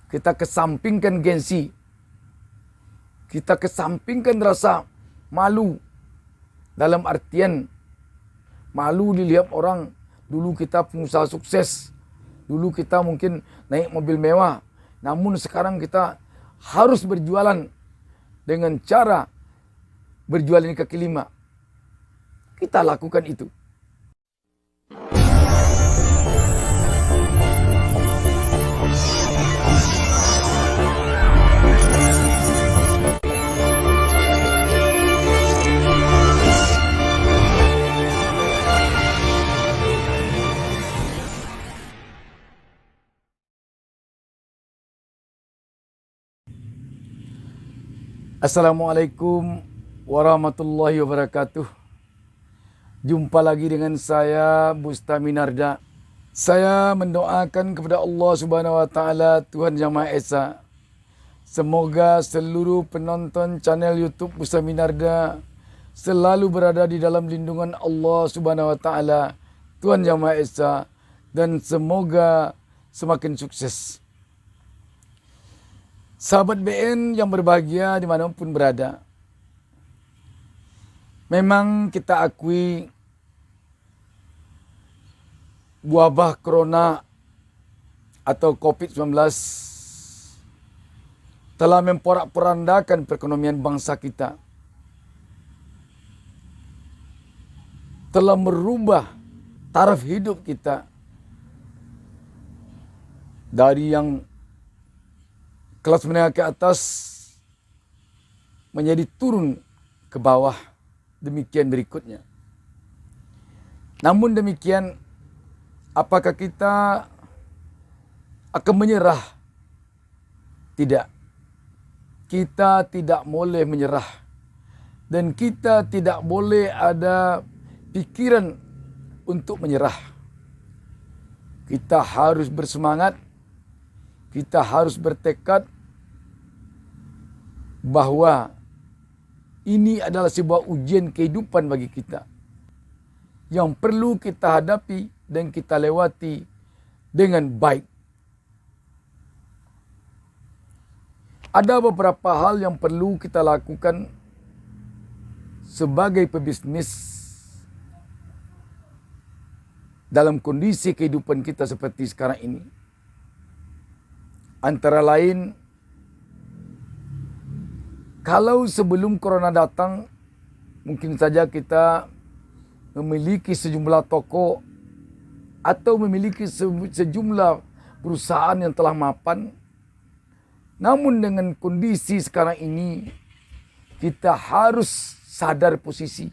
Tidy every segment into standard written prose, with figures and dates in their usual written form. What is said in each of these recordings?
Kita kesampingkan gengsi. Kita kesampingkan rasa malu. Dalam artian malu dilihat orang. Dulu kita pengusaha sukses. Dulu kita mungkin naik mobil mewah. Namun sekarang kita harus berjualan dengan cara berjualan di kaki lima. Kita lakukan itu. Assalamualaikum warahmatullahi wabarakatuh. Jumpa lagi dengan saya Bustami Narda. Saya mendoakan kepada Allah Subhanahu wa taala, Tuhan Yang Maha Esa. Semoga seluruh penonton channel YouTube Bustami Narda selalu berada di dalam lindungan Allah Subhanahu wa taala, Tuhan Yang Maha Esa, dan semoga semakin sukses. Sahabat BN yang berbahagia dimanapun berada. Memang kita akui wabah corona atau COVID-19 telah memporak-porandakan perekonomian bangsa kita. Telah merubah taraf hidup kita. Dari yang kelas menengah ke atas menjadi turun ke bawah, demikian berikutnya. Namun demikian, apakah kita akan menyerah? Tidak. Kita tidak boleh menyerah. Dan kita tidak boleh ada pikiran untuk menyerah. Kita harus bersemangat. Kita harus bertekad bahwa ini adalah sebuah ujian kehidupan bagi kita yang perlu kita hadapi dan kita lewati dengan baik. Ada beberapa hal yang perlu kita lakukan sebagai pebisnis dalam kondisi kehidupan kita seperti sekarang ini. Antara lain, kalau sebelum corona datang, mungkin saja kita memiliki sejumlah toko atau memiliki sejumlah perusahaan yang telah mapan. Namun dengan kondisi sekarang ini, kita harus sadar posisi.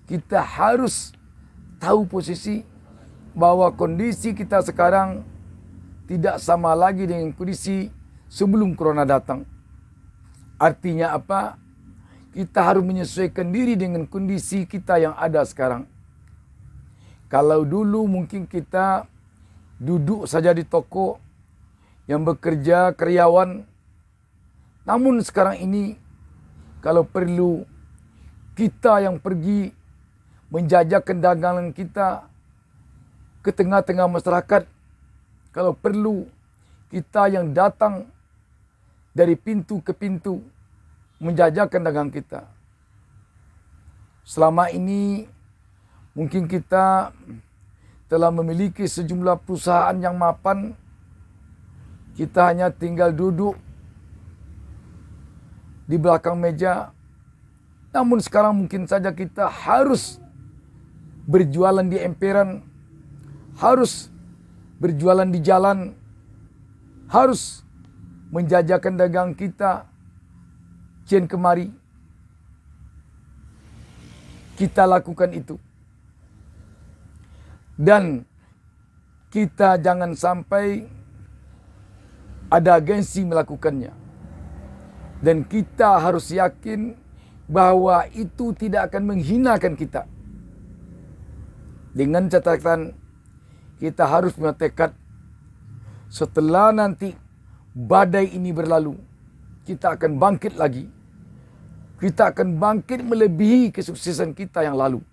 Kita harus tahu posisi bahwa kondisi kita sekarang tidak sama lagi dengan kondisi sebelum corona datang. Artinya apa? Kita harus menyesuaikan diri dengan kondisi kita yang ada sekarang. Kalau dulu mungkin kita duduk saja di toko yang bekerja karyawan. Namun sekarang ini kalau perlu kita yang pergi menjajakan dagangan kita ke tengah-tengah masyarakat. Kalau perlu kita yang datang dari pintu ke pintu menjajakan dagang kita. Selama ini mungkin kita telah memiliki sejumlah perusahaan yang mapan. Kita hanya tinggal duduk di belakang meja. Namun sekarang mungkin saja kita harus berjualan di emperan, harus berjualan di jalan, harus menjajakan dagang kita kian kemari. Kita lakukan itu. Dan kita jangan sampai ada gengsi melakukannya. Dan kita harus yakin bahwa itu tidak akan menghinakan kita. Dengan catatan kita harus punya tekad setelah nanti badai ini berlalu, kita akan bangkit lagi. Kita akan bangkit melebihi kesuksesan kita yang lalu.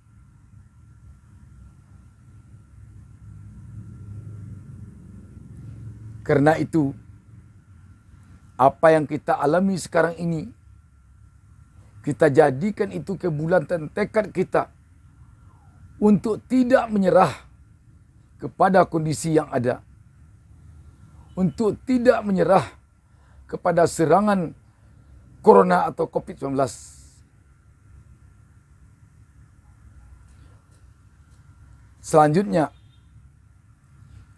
Karena itu, apa yang kita alami sekarang ini, kita jadikan itu kebulatan tekad kita untuk tidak menyerah kepada kondisi yang ada. Untuk tidak menyerah kepada serangan corona atau COVID-19. Selanjutnya,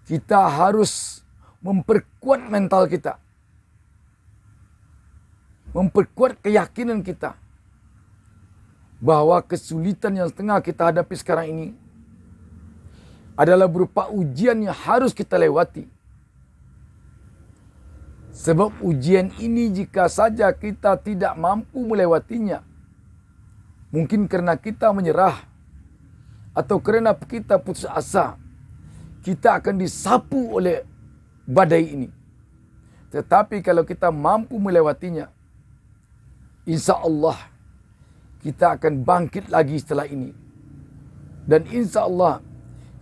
kita harus memperkuat mental kita. Memperkuat keyakinan kita bahwa kesulitan yang tengah kita hadapi sekarang ini adalah berupa ujian yang harus kita lewati. Sebab ujian ini jika saja kita tidak mampu melewatinya, mungkin karena kita menyerah atau karena kita putus asa, kita akan disapu oleh badai ini. Tetapi kalau kita mampu melewatinya, insya Allah kita akan bangkit lagi setelah ini. Dan insya Allah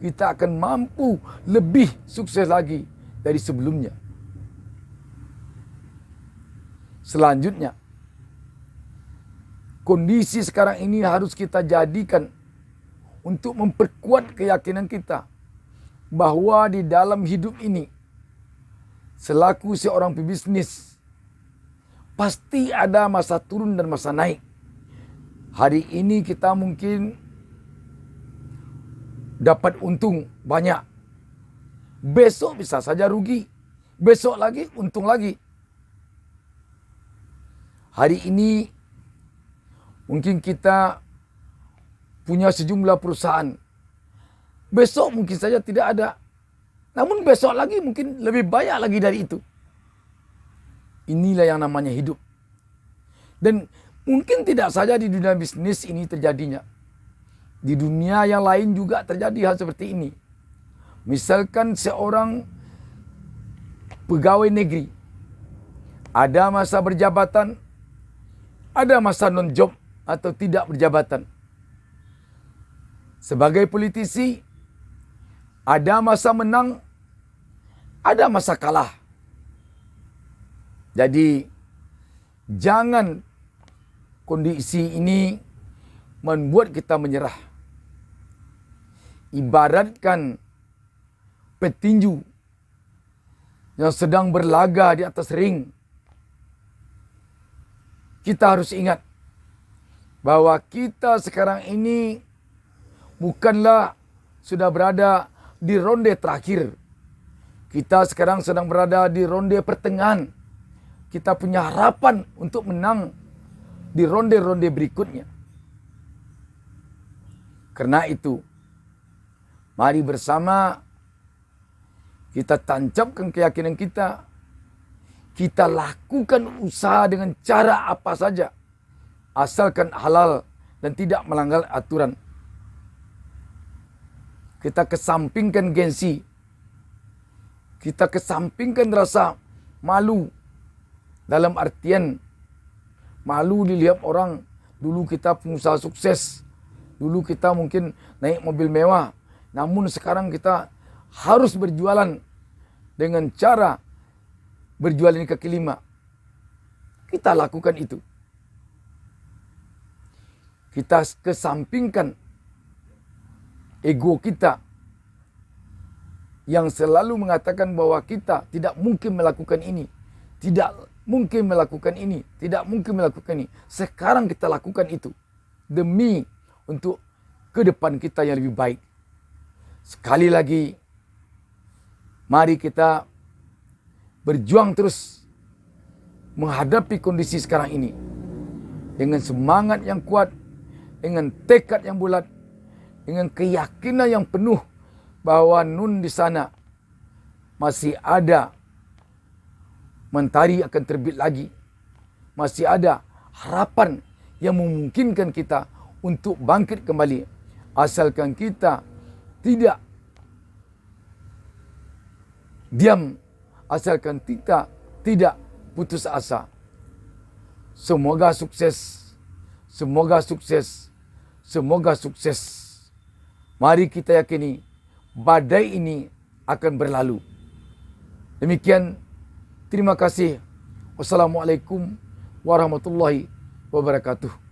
kita akan mampu lebih sukses lagi dari sebelumnya. Selanjutnya, kondisi sekarang ini harus kita jadikan untuk memperkuat keyakinan kita bahwa di dalam hidup ini, selaku seorang pebisnis, pasti ada masa turun dan masa naik. Hari ini kita mungkin dapat untung banyak. Besok bisa saja rugi. Besok lagi untung lagi. Hari ini mungkin kita punya sejumlah perusahaan. Besok mungkin saja tidak ada. Namun besok lagi mungkin lebih banyak lagi dari itu. Inilah yang namanya hidup. Dan mungkin tidak saja di dunia bisnis ini terjadinya. Di dunia yang lain juga terjadi hal seperti ini. Misalkan seorang pegawai negeri. Ada masa berjabatan, ada masa non-job atau tidak berjabatan. Sebagai politisi, ada masa menang, ada masa kalah. Jadi, jangan kondisi ini membuat kita menyerah. Ibaratkan petinju yang sedang berlaga di atas ring. Kita harus ingat bahwa kita sekarang ini bukanlah sudah berada di ronde terakhir. Kita sekarang sedang berada di ronde pertengahan. Kita punya harapan untuk menang di ronde-ronde berikutnya. Karena itu, mari bersama kita tancapkan keyakinan kita. Kita lakukan usaha dengan cara apa saja. Asalkan halal dan tidak melanggar aturan. Kita kesampingkan gengsi. Kita kesampingkan rasa malu. Dalam artian malu dilihat orang. Dulu kita pengusaha sukses. Dulu kita mungkin naik mobil mewah. Namun sekarang kita harus berjualan dengan cara berjualan kaki lima. Kita lakukan itu. Kita kesampingkan ego kita yang selalu mengatakan bahwa kita tidak mungkin melakukan ini. Tidak mungkin melakukan ini. Tidak mungkin melakukan ini. Sekarang kita lakukan itu. Demi untuk ke depan kita yang lebih baik. Sekali lagi, mari kita berjuang terus menghadapi kondisi sekarang ini dengan semangat yang kuat, dengan tekad yang bulat, dengan keyakinan yang penuh bahwa Nun di sana masih ada mentari akan terbit lagi, masih ada harapan yang memungkinkan kita untuk bangkit kembali, asalkan kita tidak diam, asalkan kita tidak putus asa. Semoga sukses. Semoga sukses. Semoga sukses. Mari kita yakini badai ini akan berlalu. Demikian, terima kasih. Wassalamualaikum warahmatullahi wabarakatuh.